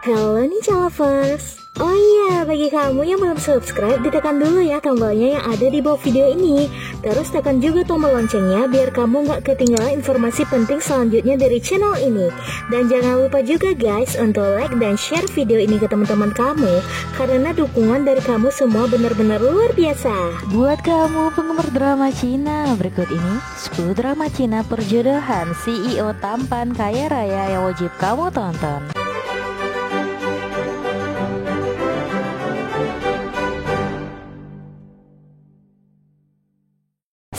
Halo Ninja Lovers. Oh iya, bagi kamu yang belum subscribe, ditekan dulu ya tombolnya yang ada di bawah video ini. Terus tekan juga tombol loncengnya biar kamu gak ketinggalan informasi penting selanjutnya dari channel ini. Dan jangan lupa juga guys untuk like dan share video ini ke teman-teman kamu, karena dukungan dari kamu semua benar-benar luar biasa. Buat kamu penggemar drama Cina, berikut ini 10 drama Cina perjodohan CEO tampan kaya raya yang wajib kamu tonton.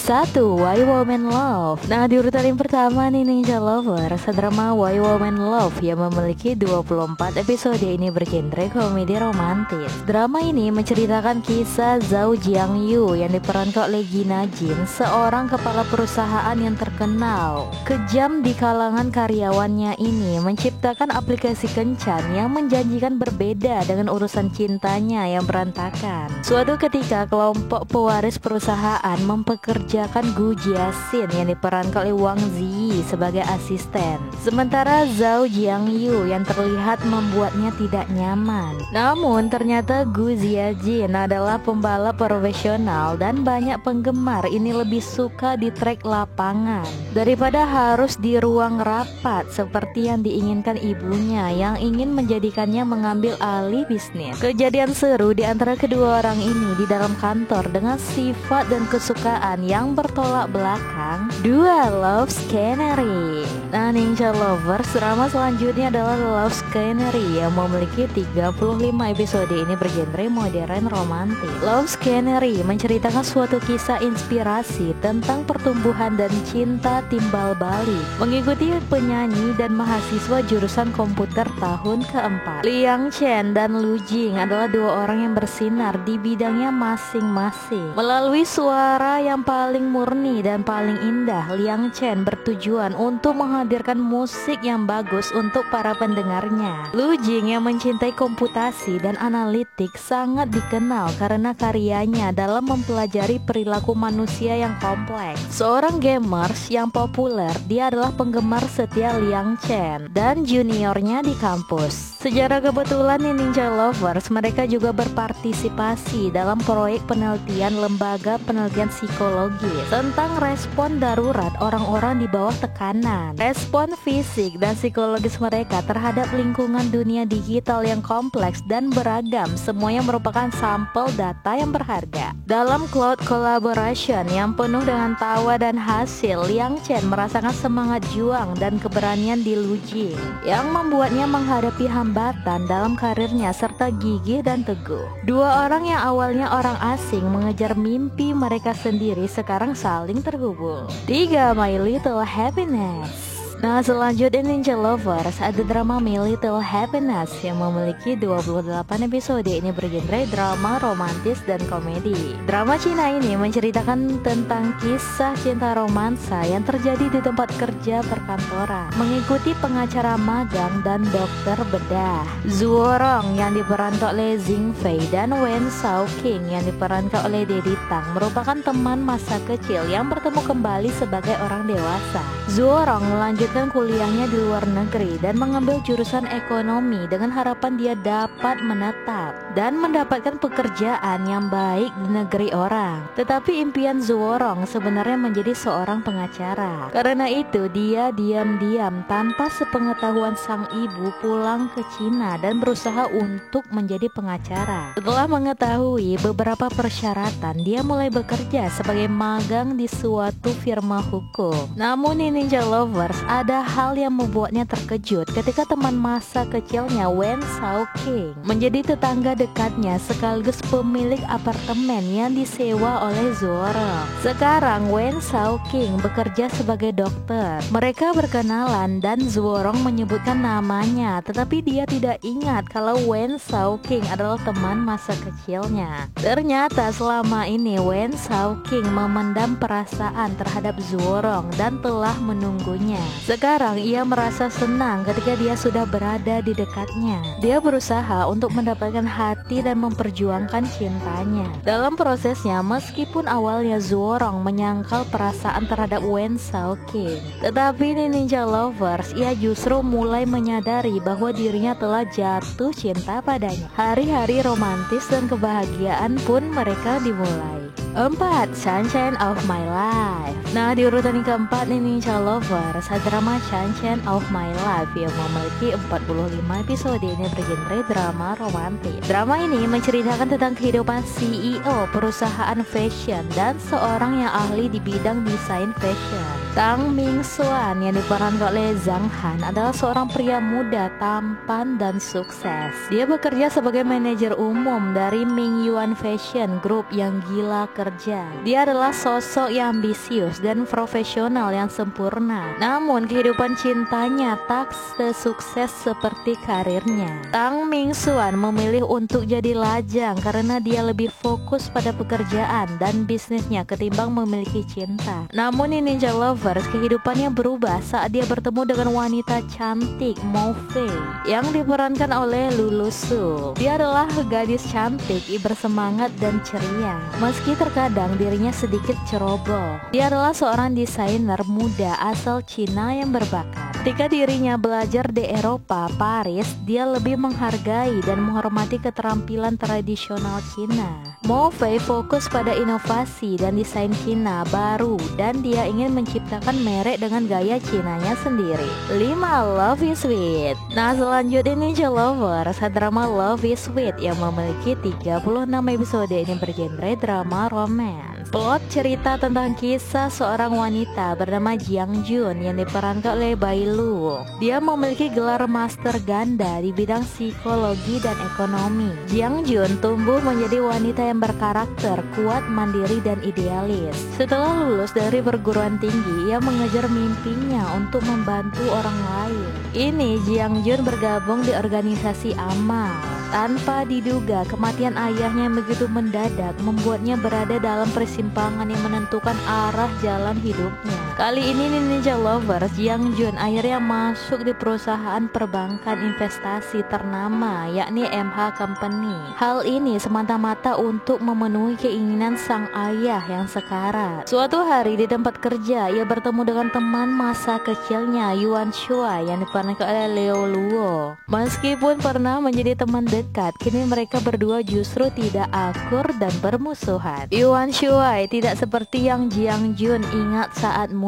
1. Why Women Love. Nah, di urutan yang pertama nih Ninja Lovers, drama Why Women Love yang memiliki 24 episode ini bergenre komedi romantis. Drama ini menceritakan kisah Zhao Jiangyu yang diperankan oleh Gina Jin, seorang kepala perusahaan yang terkenal. Kejam di kalangan karyawannya ini menciptakan aplikasi kencan yang menjanjikan berbeda dengan urusan cintanya yang berantakan. Suatu ketika kelompok pewaris perusahaan mempekerjakan Gu Jiaxin yang diperankan oleh Wang Ziyi sebagai asisten. Sementara Zhao Jiangyu yang terlihat membuatnya tidak nyaman. Namun ternyata Gu Jiaxin adalah pembalap profesional dan banyak penggemar ini lebih suka di trek lapangan daripada harus di ruang rapat seperti yang diinginkan ibunya yang ingin menjadikannya mengambil alih bisnis. Kejadian seru di antara kedua orang ini di dalam kantor dengan sifat dan kesukaan yang bertolak belakang. 2. Love Scenery. Nah Ninja Lovers, drama selanjutnya adalah Love Scenery yang memiliki 35 episode ini bergenre modern romantis. Love Scenery menceritakan suatu kisah inspirasi tentang pertumbuhan dan cinta timbal balik mengikuti penyanyi dan mahasiswa jurusan komputer tahun keempat. Liang Chen dan Lu Jing adalah dua orang yang bersinar di bidangnya masing-masing. Melalui suara yang paling murni dan paling indah, Liang Chen bertujuan untuk menghadirkan musik yang bagus untuk para pendengarnya. Lu Jing yang mencintai komputasi dan analitik sangat dikenal karena karyanya dalam mempelajari perilaku manusia yang kompleks. Seorang gamers yang populer, dia adalah penggemar setia Liang Chen dan juniornya di kampus. Secara kebetulan nih Ninja Lovers, mereka juga berpartisipasi dalam proyek penelitian lembaga penelitian psikologi tentang respon darurat orang-orang di bawah tekanan. Respon fisik dan psikologis mereka terhadap lingkungan dunia digital yang kompleks dan beragam, semuanya merupakan sampel data yang berharga. Dalam cloud collaboration yang penuh dengan tawa dan hasil, Liang Chen merasakan semangat juang dan keberanian di Lu Jing yang membuatnya menghadapi hambatan dalam karirnya serta gigih dan teguh. Dua orang yang awalnya orang asing mengejar mimpi mereka sendiri sekarang saling terhubung. 3. My Little Happiness. Nah selanjutnya Ninja Lovers, ada drama My Little Happiness yang memiliki 28 episode ini bergenre drama romantis dan komedi. Drama Cina ini menceritakan tentang kisah cinta romansa yang terjadi di tempat kerja perkantoran mengikuti pengacara magang dan dokter bedah. Zuorong yang diperankan oleh Zhang Fei dan Wen Shaoqing yang diperankan oleh Dedi Tang merupakan teman masa kecil yang bertemu kembali sebagai orang dewasa. Zuorong melanjutkan kuliahnya di luar negeri dan mengambil jurusan ekonomi dengan harapan dia dapat menetap dan mendapatkan pekerjaan yang baik di negeri orang. Tetapi impian Zuorong sebenarnya menjadi seorang pengacara. Karena itu dia diam-diam tanpa sepengetahuan sang ibu pulang ke Cina dan berusaha untuk menjadi pengacara. Setelah mengetahui beberapa persyaratan, dia mulai bekerja sebagai magang di suatu firma hukum. Namun Ninja Lovers, ada hal yang membuatnya terkejut ketika teman masa kecilnya Wen Shaoqing menjadi tetangga dekatnya sekaligus pemilik apartemen yang disewa oleh Zuorong. Sekarang Wen Shaoqing bekerja sebagai dokter. Mereka berkenalan dan Zuorong menyebutkan namanya, tetapi dia tidak ingat kalau Wen Shaoqing adalah teman masa kecilnya. Ternyata selama ini Wen Shaoqing memendam perasaan terhadap Zuorong dan telah menunggunya. Sekarang ia merasa senang ketika dia sudah berada di dekatnya. Dia berusaha untuk mendapatkan hati dan memperjuangkan cintanya. Dalam prosesnya, meskipun awalnya Zhuorong menyangkal perasaan terhadap Wen Shaoqing, tetapi di Ninja Lovers ia justru mulai menyadari bahwa dirinya telah jatuh cinta padanya. Hari-hari romantis dan kebahagiaan pun mereka dimulai. 4. Sunshine of My Life. Nah, di urutan yang keempat nih Ninja Lovers, drama Sunshine of My Life yang memiliki 45 episode ini bergenre drama romantis. Drama ini menceritakan tentang kehidupan CEO perusahaan fashion dan seorang yang ahli di bidang desain fashion. Tang Ming-suan yang diperankan oleh Zhang Han adalah seorang pria muda, tampan dan sukses. Dia bekerja sebagai manajer umum dari Ming Yuan Fashion Group yang gila kerja. Dia adalah sosok yang ambisius dan profesional yang sempurna. Namun kehidupan cintanya tak sesukses seperti karirnya. Tang Ming-suan memilih untuk jadi lajang karena dia lebih fokus pada pekerjaan dan bisnisnya ketimbang memiliki cinta. Namun ini Ninja Lovers, kehidupannya berubah saat dia bertemu dengan wanita cantik Mo Fei yang diperankan oleh Lulu Su. Dia adalah gadis cantik, bersemangat dan ceria, meski terkadang dirinya sedikit ceroboh. Dia adalah seorang desainer muda asal Cina yang berbakat. Ketika dirinya belajar di Eropa, Paris, dia lebih menghargai dan menghormati keterampilan tradisional Cina. Mo Fei fokus pada inovasi dan desain Cina baru dan dia ingin menciptakan merek dengan gaya Cinanya sendiri. 5. Love is Sweet. Nah, selanjutnya Ninja Lovers, drama Love is Sweet yang memiliki 36 episode ini bergenre drama romance. Plot cerita tentang kisah seorang wanita bernama Jiang Jun yang diperankan oleh Bai Lu. Dia memiliki gelar master ganda di bidang psikologi dan ekonomi. Jiang Jun tumbuh menjadi wanita yang berkarakter, kuat, mandiri dan idealis. Setelah lulus dari perguruan tinggi, ia mengejar mimpinya untuk membantu orang lain. Ini Jiang Jun bergabung di organisasi amal. Tanpa diduga, kematian ayahnya yang begitu mendadak membuatnya berada dalam persimpangan yang menentukan arah jalan hidupnya. Kali ini Ninja Lovers, Jiang Jun akhirnya masuk di perusahaan perbankan investasi ternama, yakni MH Company. Hal ini semata-mata untuk memenuhi keinginan sang ayah yang sekarat. Suatu hari di tempat kerja, ia bertemu dengan teman masa kecilnya Yuan Shuai yang diperankan oleh Leo Luo. Meskipun pernah menjadi teman dekat, kini mereka berdua justru tidak akur dan bermusuhan. Yuan Shuai tidak seperti yang Jiang Jun ingat saat muda.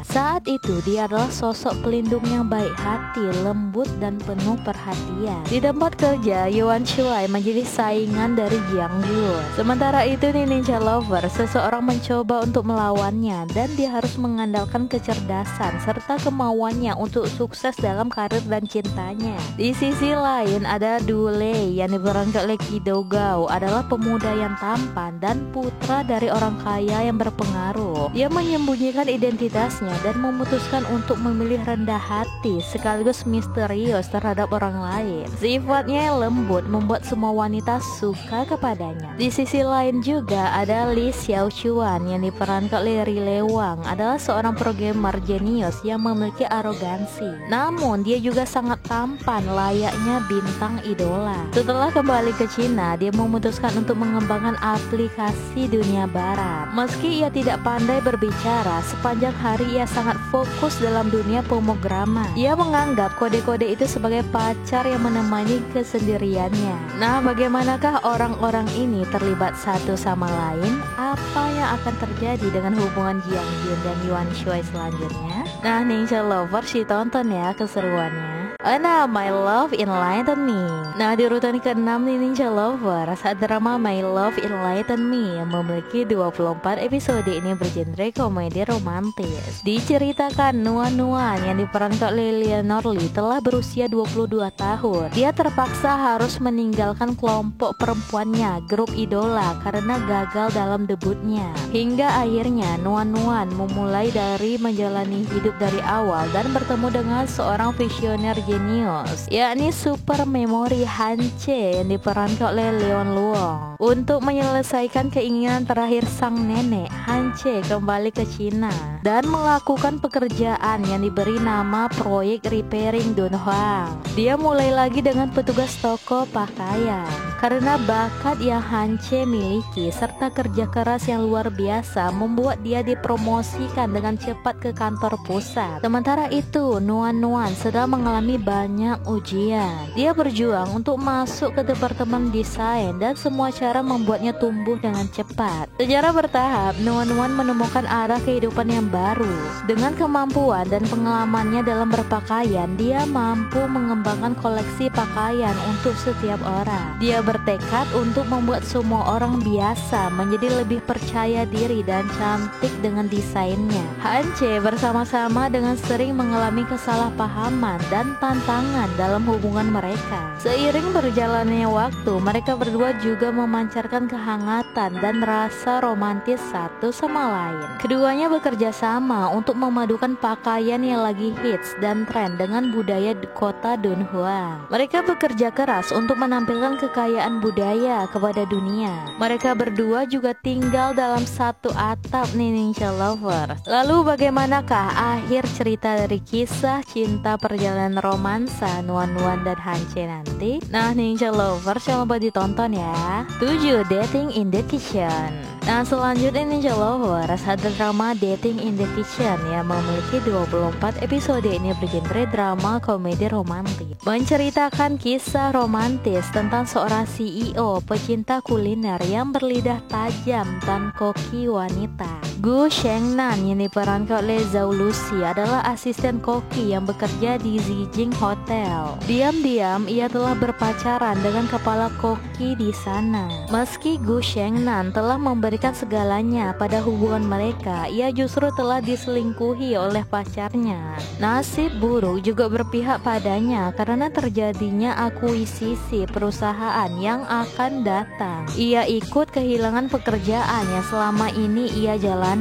Saat itu dia adalah sosok pelindung yang baik hati, lembut dan penuh perhatian. Di tempat kerja, Yuan Shuai menjadi saingan dari Jiang Jun. Sementara itu di Ninja Lover, seseorang mencoba untuk melawannya dan dia harus mengandalkan kecerdasan serta kemauannya untuk sukses dalam karir dan cintanya. Di sisi lain ada Du Lei yang diperankan oleh Ki Do Gao, adalah pemuda yang tampan dan putra dari orang kaya yang berpengaruh. Dia menyembunyikan identitasnya dan memutuskan untuk memilih rendah hati sekaligus misterius terhadap orang lain. Sifatnya yang lembut membuat semua wanita suka kepadanya. Di sisi lain juga ada Li Xiaochuan yang diperankan oleh Ri Lewang, adalah seorang programmer jenius yang memiliki arogansi. Namun dia juga sangat tampan layaknya bintang idola. Setelah kembali ke Cina, dia memutuskan untuk mengembangkan aplikasi dunia barat. Meski ia tidak pandai berbicara, sepanjang hari ia sangat fokus dalam dunia pemrograman. Ia menganggap kode-kode itu sebagai pacar yang menemani kesendiriannya. Nah, bagaimanakah orang-orang ini terlibat satu sama lain? Apa yang akan terjadi dengan hubungan Jiang Jun dan Yuan Shuai selanjutnya? Nah, Ninja Lovers, ditonton ya keseruannya. Nah, My Love Enlighten Me. Nah, di urutan ke-6 nih Ninja Lovers, drama My Love Enlighten Me yang memiliki 24 episode ini bergenre komedi romantis. Diceritakan Nuan yang diperankan oleh Leonor Lee telah berusia 22 tahun. Dia terpaksa harus meninggalkan kelompok perempuannya, grup idola, karena gagal dalam debutnya. Hingga akhirnya Nuan memulai dari menjalani hidup dari awal dan bertemu dengan seorang visioner jenius, yakni Super Memory Han Che yang diperankan oleh Leon Luong. Untuk menyelesaikan keinginan terakhir sang nenek, Han Che kembali ke Cina dan melakukan pekerjaan yang diberi nama proyek repairing Dunhuang. Dia mulai lagi dengan petugas toko pakaian. Karena bakat yang Han Che miliki serta kerja keras yang luar biasa membuat dia dipromosikan dengan cepat ke kantor pusat. Sementara itu, Nuan Nuan sedang mengalami banyak ujian. Dia berjuang untuk masuk ke departemen desain dan semua cara membuatnya tumbuh dengan cepat. Secara bertahap, Nuan Nuan menemukan arah kehidupan yang baru. Dengan kemampuan dan pengalamannya dalam berpakaian, dia mampu mengembangkan koleksi pakaian untuk setiap orang. Dia bertekad untuk membuat semua orang biasa menjadi lebih percaya diri dan cantik dengan desainnya. Han Che bersama-sama dengan sering mengalami kesalahpahaman dan tantangan dalam hubungan mereka. Seiring berjalannya waktu, mereka berdua juga memancarkan kehangatan dan rasa romantis satu sama lain. Keduanya bekerja sama untuk memadukan pakaian yang lagi hits dan tren dengan budaya di kota Dunhuang. Mereka bekerja keras untuk menampilkan kekayaan budaya kepada dunia. Mereka berdua juga tinggal dalam satu atap nih Ninja Lover. Lalu bagaimanakah akhir cerita dari kisah cinta perjalanan romansa Nuan Nuan dan Han Che nanti? Nah Ninja Lover, jangan lupa ditonton ya. 7. Dating in the Kitchen. Nah selanjutnya Ninja Lover, ada drama Dating in the Kitchen yang memiliki 24 episode. Ini bergenre drama komedi romantis, menceritakan kisah romantis tentang seorang CEO pecinta kuliner yang berlidah tajam dan koki wanita. Gu Shengnan yang diperankan oleh Zhao Lusi adalah asisten koki yang bekerja di Zijing Hotel. Diam-diam ia telah berpacaran dengan kepala koki di sana. Meski Gu Shengnan telah memberikan segalanya pada hubungan mereka, ia justru telah diselingkuhi oleh pacarnya. Nasib buruk juga berpihak padanya karena terjadinya akuisisi perusahaan yang akan datang. Ia ikut kehilangan pekerjaan yang selama ini ia jalani.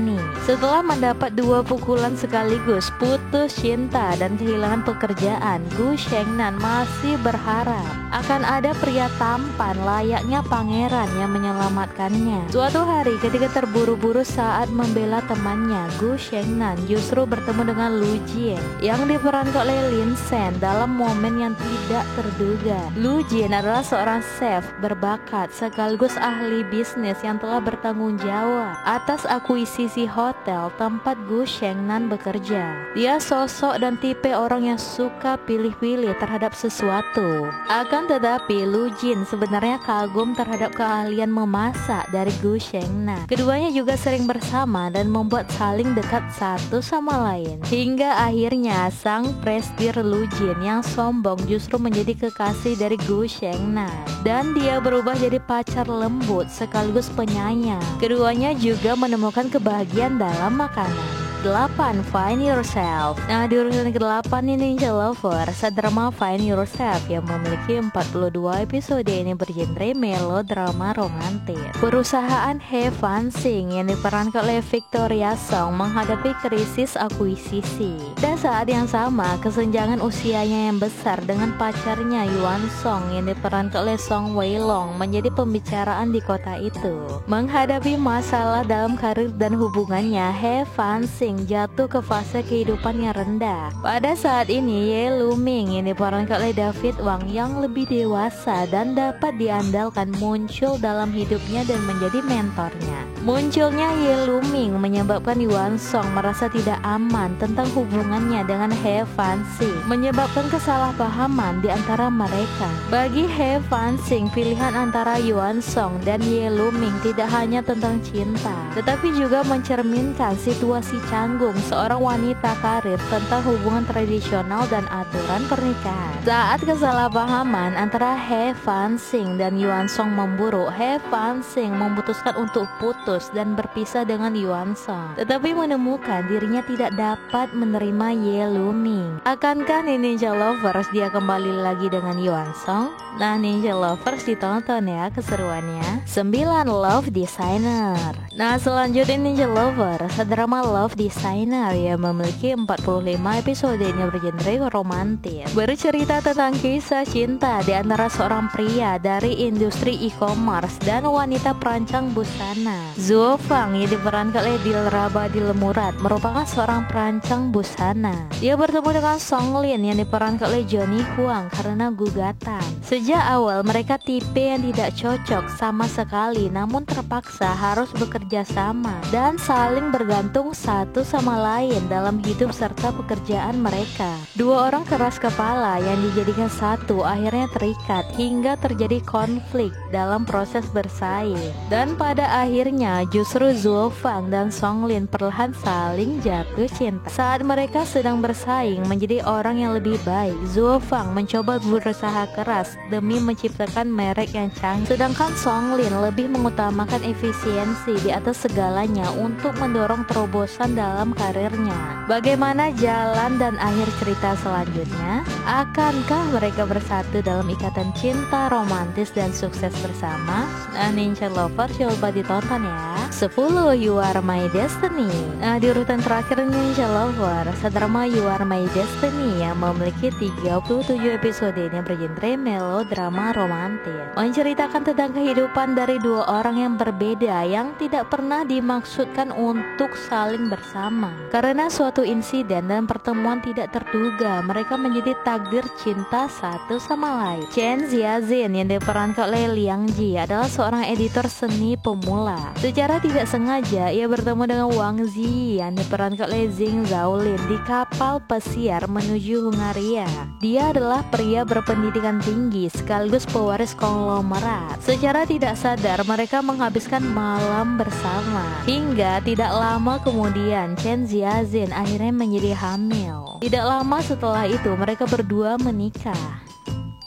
Setelah mendapat dua pukulan sekaligus, putus cinta dan kehilangan pekerjaan, Gu Shengnan masih berharap akan ada pria tampan layaknya pangeran yang menyelamatkannya. Suatu hari ketika terburu-buru saat membela temannya, Gu Shengnan justru bertemu dengan Lu Jin yang diperankan oleh Lin Sen dalam momen yang tidak terduga. Lu Jin adalah seorang chef berbakat sekaligus ahli bisnis yang telah bertanggung jawab atas akuisisi hotel tempat Gu Shengnan bekerja. Dia sosok dan tipe orang yang suka pilih-pilih terhadap sesuatu. Akan tetapi Lu Jin sebenarnya kagum terhadap keahlian memasak dari Gu Shengnan. Keduanya juga sering bersama dan membuat saling dekat satu sama lain. Hingga akhirnya sang prestir Lu Jin yang sombong justru menjadi kekasih dari Gu Shengnan, dan dia berubah jadi pacar lembut sekaligus penyayang. Keduanya juga menemukan kebahagiaan dalam makanan. 8. Find Yourself. Nah di urutan ke-8 ini Ninja Lover, drama Find Yourself yang memiliki 42 episode. Ini bergenre melodrama romantis. Perusahaan He Fan Sing yang diperankan oleh Victoria Song menghadapi krisis akuisisi, dan saat yang sama kesenjangan usianya yang besar dengan pacarnya Yuan Song yang diperankan oleh Song Wei Long menjadi pembicaraan di kota itu. Menghadapi masalah dalam karir dan hubungannya, He Fan Sing jatuh ke fase kehidupan yang rendah. Pada saat ini Ye Luming yang diperankan oleh David Wang yang lebih dewasa dan dapat diandalkan muncul dalam hidupnya dan menjadi mentornya. Munculnya Ye Luming menyebabkan Yuan Song merasa tidak aman tentang hubungannya dengan He Fan Sing, menyebabkan kesalahpahaman di antara mereka. Bagi He Fan Sing, pilihan antara Yuan Song dan Ye Luming tidak hanya tentang cinta, tetapi juga mencerminkan situasi canggung seorang wanita karir tentang hubungan tradisional dan aturan pernikahan. Saat kesalahpahaman antara He Fan Sing dan Yuan Song memburuk, He Fan Sing memutuskan untuk putus dan berpisah dengan Yuan Song, tetapi menemukan dirinya tidak dapat menerima Ye Luming. Akankah Ninja Lovers dia kembali lagi dengan Yuan Song? Nah Ninja Lovers ditonton ya keseruannya. 9. Love Designer. Nah selanjutnya Ninja Lovers, drama Love Designer Designer yang memiliki 45 episode yang bergenre romantis. Bercerita tentang kisah cinta di antara seorang pria dari industri e-commerce dan wanita perancang busana. Zuo Fang yang diperankan oleh Dilraba Dilmurad merupakan seorang perancang busana. Dia bertemu dengan Song Lin yang diperankan oleh Johnny Huang karena gugatan. Sejak awal mereka tipe yang tidak cocok sama sekali, namun terpaksa harus bekerja sama dan saling bergantung satu sama lain dalam hidup serta pekerjaan mereka. Dua orang keras kepala yang dijadikan satu akhirnya terikat hingga terjadi konflik dalam proses bersaing. Dan pada akhirnya justru Zuo Fang dan Song Lin perlahan saling jatuh cinta. Saat mereka sedang bersaing menjadi orang yang lebih baik, Zuo Fang mencoba berusaha keras demi menciptakan merek yang canggih, sedangkan Song Lin lebih mengutamakan efisiensi di atas segalanya untuk mendorong terobosan dalam karirnya. Bagaimana jalan dan akhir cerita selanjutnya? Akankah mereka bersatu dalam ikatan cinta romantis dan sukses bersama? Nah, Ninja Lover coba ditonton ya. 10 You Are My Destiny. Nah, di urutan terakhir Ninja Lover, drama You Are My Destiny yang memiliki 37 episode yang bergenre melodrama romantis, menceritakan tentang kehidupan dari dua orang yang berbeda yang tidak pernah dimaksudkan untuk saling bersama. Karena suatu insiden dan pertemuan tidak terduga, mereka menjadi takdir cinta satu sama lain. Chen Xiaozhen yang diperankan oleh Liang Ji adalah seorang editor seni pemula. Secara tidak sengaja ia bertemu dengan Wang Zi yang diperankan oleh Zheng Zhaolin di kapal pesiar menuju Hungaria. Dia adalah pria berpendidikan tinggi sekaligus pewaris konglomerat. Secara tidak sadar mereka menghabiskan malam bersama. Hingga tidak lama kemudian Chen Xiaozhen akhirnya menjadi hamil. Tidak lama setelah itu mereka berdua menikah.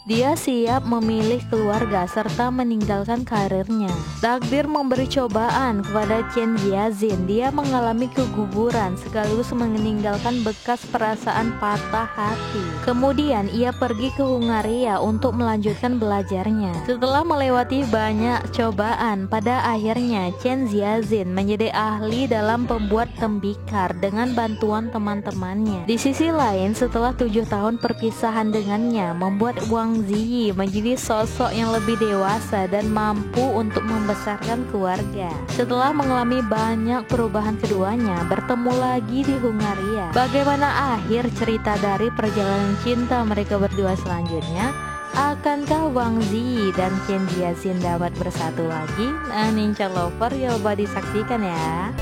Dia siap memilih keluarga serta meninggalkan karirnya. Takdir memberi cobaan kepada Chen Xiaozhen. Dia mengalami keguguran sekaligus meninggalkan bekas perasaan patah hati. Kemudian ia pergi ke Hungaria untuk melanjutkan belajarnya. Setelah melewati banyak cobaan, pada akhirnya Chen Xiaozhen menjadi ahli dalam pembuat tembikar dengan bantuan teman-temannya. Di sisi lain, setelah 7 tahun perpisahan dengannya, membuat Wang Ziyi menjadi sosok yang lebih dewasa dan mampu untuk membesarkan keluarga. Setelah mengalami banyak perubahan keduanya bertemu lagi di Hungaria. Bagaimana akhir cerita dari perjalanan cinta mereka berdua selanjutnya? Akankah Wang Ziyi dan Chen Xiaozhen dapat bersatu lagi? Nah, Ninja Lover coba disaksikan ya.